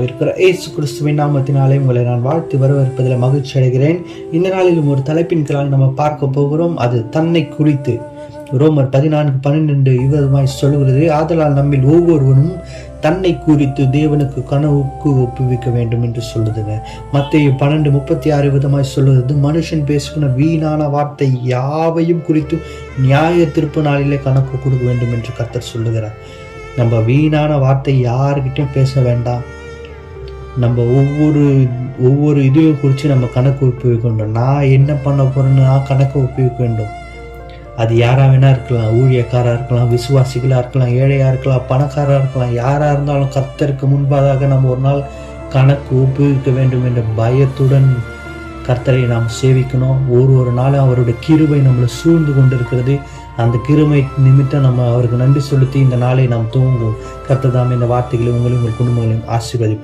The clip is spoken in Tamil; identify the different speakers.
Speaker 1: இருக்கிற இயேசு கிறிஸ்துவின் நாமத்தினாலே உங்களை நான் வாழ்த்து வரவேற்பதில் மகிழ்ச்சி அடைகிறேன். இந்த நாளிலும் ஒரு தலைப்பின் கீழாக நம்ம பார்க்க போகிறோம். அது தன்னை குறித்து. ரோமர் 14:12 இவ்விதமாய் சொல்லுகிறது, ஆதலால் நம்மில் ஒவ்வொருவனும் தன்னை குறித்து தேவனுக்கு கனவுக்கு ஒப்புவிக்க வேண்டும் என்று சொல்லுதுங்க. மத்தேயு 12:36 விதமாய் சொல்லுகிறது, மனுஷன் பேசுகிற வீணான வார்த்தை யாவையும் குறித்து நியாய தீர்ப்பு நாளிலே கணக்கு கொடுக்க வேண்டும் என்று கர்த்தர் சொல்லுகிறார். நம்ம வீணான வார்த்தை யாருக்கிட்டையும் பேச வேண்டாம். நம்ம ஒவ்வொரு இதையும் குறித்து நம்ம கணக்கு ஒப்புவிக்க வேண்டும். நான் என்ன பண்ண போறேன்னு நான் கணக்கு ஒப்புவிக்க வேண்டும். அது யாரா வேணா இருக்கலாம், ஊழியக்காரா இருக்கலாம், விசுவாசிகளா இருக்கலாம், ஏழையா இருக்கலாம், பணக்காரா இருக்கலாம், யாரா இருந்தாலும் கர்த்தருக்கு முன்பாக நம்ம ஒரு நாள் கணக்கு ஒப்புவிக்க வேண்டும் என்ற பயத்துடன் கர்த்தரை நாம் சேவிக்கணும். ஒரு நாளும் அவருடைய கிருபை நம்மளை சூழ்ந்து கொண்டிருக்கிறது. அந்த கிருபை நிமித்தம் நம்ம அவருக்கு நன்றி செலுத்தி இந்த நாளை நாம் தூங்குவோம். கர்த்தர் தாமே இந்த வார்த்தைகளை உங்களையும் உங்கள் குடும்பங்களையும் ஆசீர்வதிப்பார்.